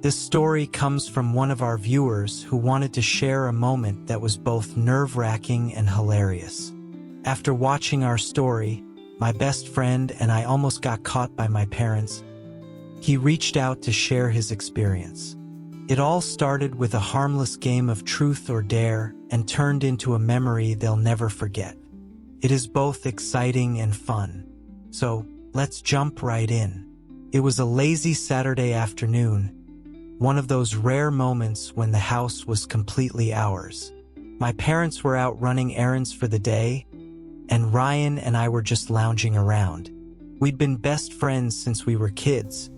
This story comes from one of our viewers who wanted to share a moment that was both nerve-wracking and hilarious. After watching our story, my best friend and I almost got caught by my parents. He reached out to share his experience. It all started with a harmless game of truth or dare and turned into a memory they'll never forget. It is both exciting and fun. So, let's jump right in. It was a lazy Saturday afternoon, one of those rare moments when the house was completely ours. My parents were out running errands for the day, and Ryan and I were just lounging around. We'd been best friends since we were kids,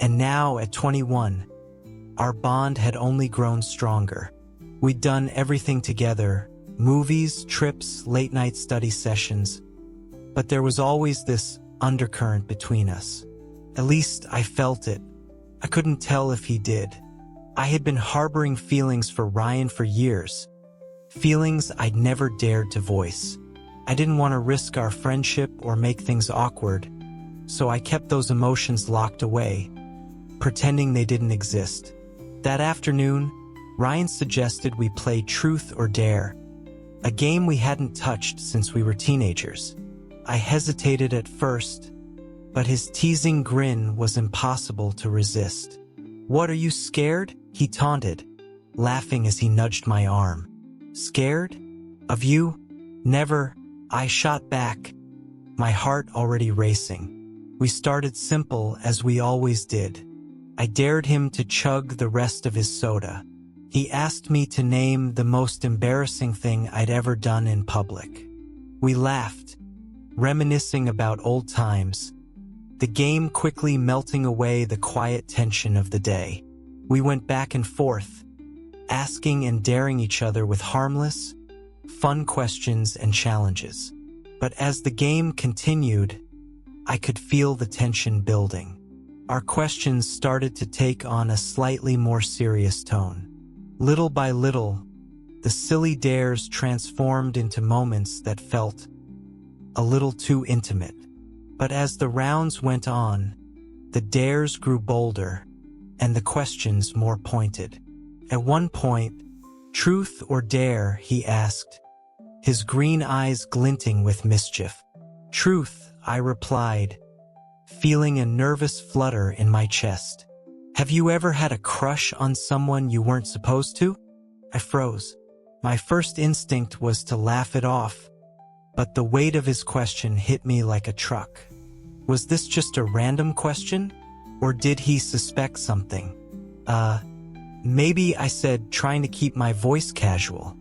and now at 21, our bond had only grown stronger. We'd done everything together, movies, trips, late-night study sessions, but there was always this undercurrent between us. At least I felt it. I couldn't tell if he did. I had been harboring feelings for Ryan for years, feelings I'd never dared to voice. I didn't want to risk our friendship or make things awkward, so I kept those emotions locked away, pretending they didn't exist. That afternoon, Ryan suggested we play Truth or Dare, a game we hadn't touched since we were teenagers. I hesitated at first, but his teasing grin was impossible to resist. "What, are you scared?" he taunted, laughing as he nudged my arm. "Scared? Of you? Never," I shot back, my heart already racing. We started simple, as we always did. I dared him to chug the rest of his soda. He asked me to name the most embarrassing thing I'd ever done in public. We laughed, reminiscing about old times, the game quickly melting away the quiet tension of the day. We went back and forth, asking and daring each other with harmless, fun questions and challenges. But as the game continued, I could feel the tension building. Our questions started to take on a slightly more serious tone. Little by little, the silly dares transformed into moments that felt a little too intimate. But as the rounds went on, the dares grew bolder, and the questions more pointed. At one point, "Truth or dare?" he asked, his green eyes glinting with mischief. "Truth," I replied, feeling a nervous flutter in my chest. "Have you ever had a crush on someone you weren't supposed to?" I froze. My first instinct was to laugh it off, but the weight of his question hit me like a truck. Was this just a random question? Or did he suspect something? Maybe, I said, trying to keep my voice casual.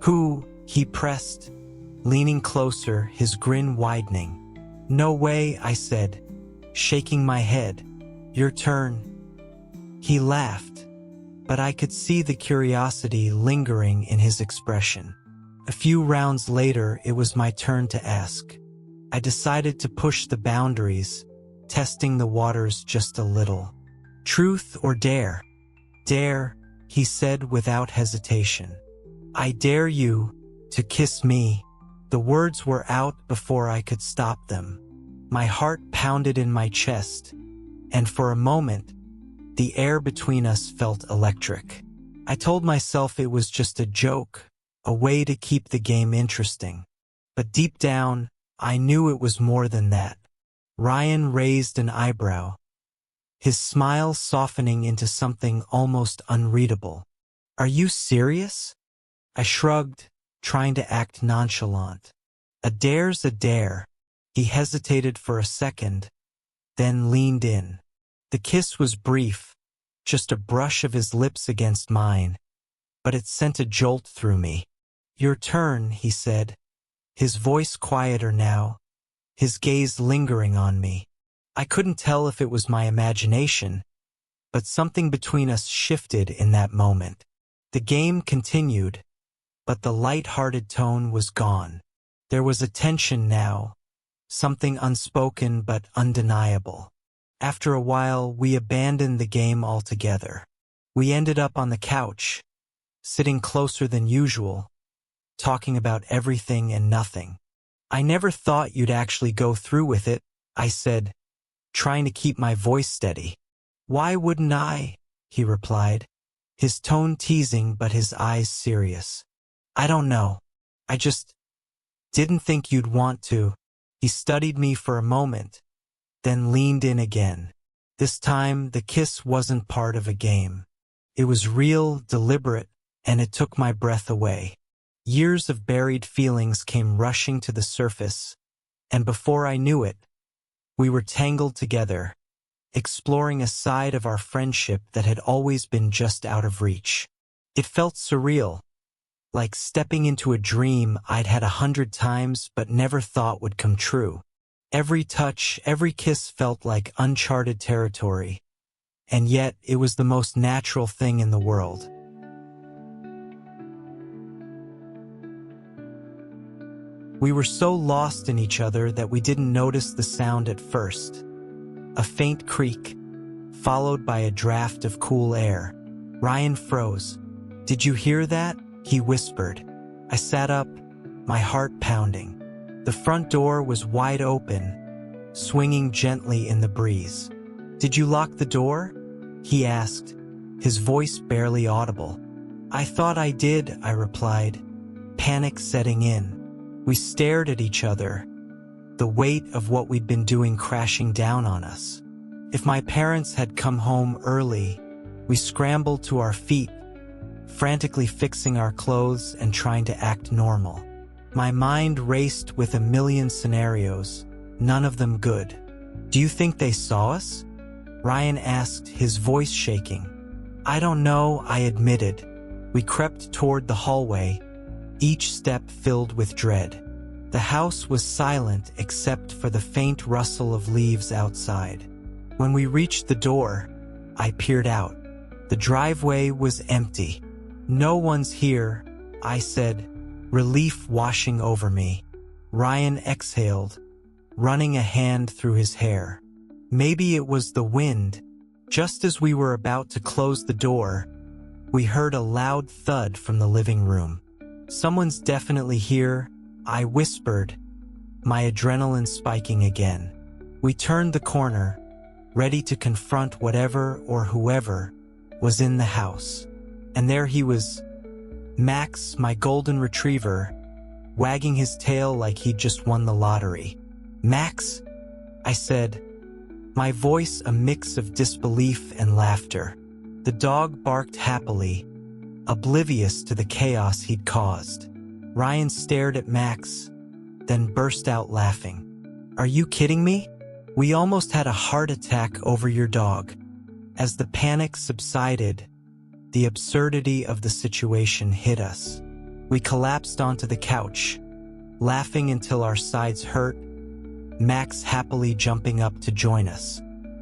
"Who?" he pressed, leaning closer, his grin widening. "No way," I said, shaking my head. "Your turn." He laughed, but I could see the curiosity lingering in his expression. A few rounds later, it was my turn to ask. I decided to push the boundaries, testing the waters just a little. "Truth or dare?" "Dare," he said without hesitation. "I dare you to kiss me." The words were out before I could stop them. My heart pounded in my chest, and for a moment, the air between us felt electric. I told myself it was just a joke, a way to keep the game interesting. But deep down, I knew it was more than that. Ryan raised an eyebrow, his smile softening into something almost unreadable. "Are you serious?" I shrugged, trying to act nonchalant. "A dare's a dare." He hesitated for a second, then leaned in. The kiss was brief, just a brush of his lips against mine, but it sent a jolt through me. "Your turn," he said, his voice quieter now, his gaze lingering on me. I couldn't tell if it was my imagination, but something between us shifted in that moment. The game continued, but the light-hearted tone was gone. There was a tension now, something unspoken but undeniable. After a while, we abandoned the game altogether. We ended up on the couch, sitting closer than usual, talking about everything and nothing. "I never thought you'd actually go through with it," I said, trying to keep my voice steady. "Why wouldn't I?" he replied, his tone teasing but his eyes serious. I don't know. I just didn't think you'd want to. He studied me for a moment, then leaned in again. This time, the kiss wasn't part of a game. It was real, deliberate, and it took my breath away. Years of buried feelings came rushing to the surface, and before I knew it, we were tangled together, exploring a side of our friendship that had always been just out of reach. It felt surreal, like stepping into a dream I'd had 100 times but never thought would come true. Every touch, every kiss felt like uncharted territory, and yet it was the most natural thing in the world. We were so lost in each other that we didn't notice the sound at first. A faint creak, followed by a draft of cool air. Ryan froze. "Did you hear that?" he whispered. I sat up, my heart pounding. The front door was wide open, swinging gently in the breeze. "Did you lock the door?" he asked, his voice barely audible. "I thought I did," I replied, panic setting in. We stared at each other, the weight of what we'd been doing crashing down on us. If my parents had come home early, we scrambled to our feet, frantically fixing our clothes and trying to act normal. My mind raced with a million scenarios, none of them good. "Do you think they saw us?" Ryan asked, his voice shaking. "I don't know," I admitted. We crept toward the hallway, each step filled with dread. The house was silent except for the faint rustle of leaves outside. When we reached the door, I peered out. The driveway was empty. "No one's here," I said, relief washing over me. Ryan exhaled, running a hand through his hair. Maybe it was the wind. Just as we were about to close the door, we heard a loud thud from the living room. "Someone's definitely here," I whispered, my adrenaline spiking again. We turned the corner, ready to confront whatever or whoever was in the house. And there he was, Max, my golden retriever, wagging his tail like he'd just won the lottery. "Max?" I said, my voice a mix of disbelief and laughter. The dog barked happily, oblivious to the chaos he'd caused. Ryan stared at Max, then burst out laughing. "Are you kidding me? We almost had a heart attack over your dog." As the panic subsided, the absurdity of the situation hit us. We collapsed onto the couch, laughing until our sides hurt, Max happily jumping up to join us.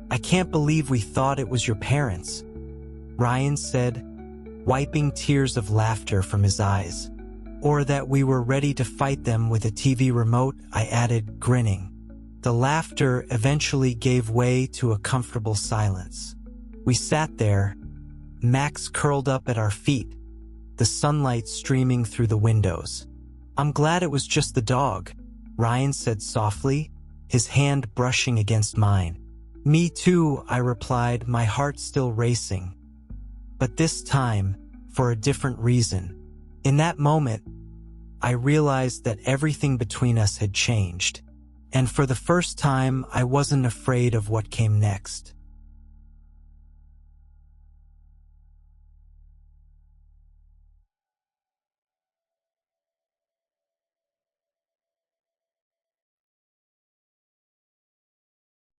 "I can't believe we thought it was your parents," Ryan said, wiping tears of laughter from his eyes. "Or that we were ready to fight them with a TV remote," I added, grinning. The laughter eventually gave way to a comfortable silence. We sat there, Max curled up at our feet, the sunlight streaming through the windows. "I'm glad it was just the dog," Ryan said softly, his hand brushing against mine. "Me too," I replied, my heart still racing. But this time, for a different reason. In that moment, I realized that everything between us had changed. And for the first time, I wasn't afraid of what came next.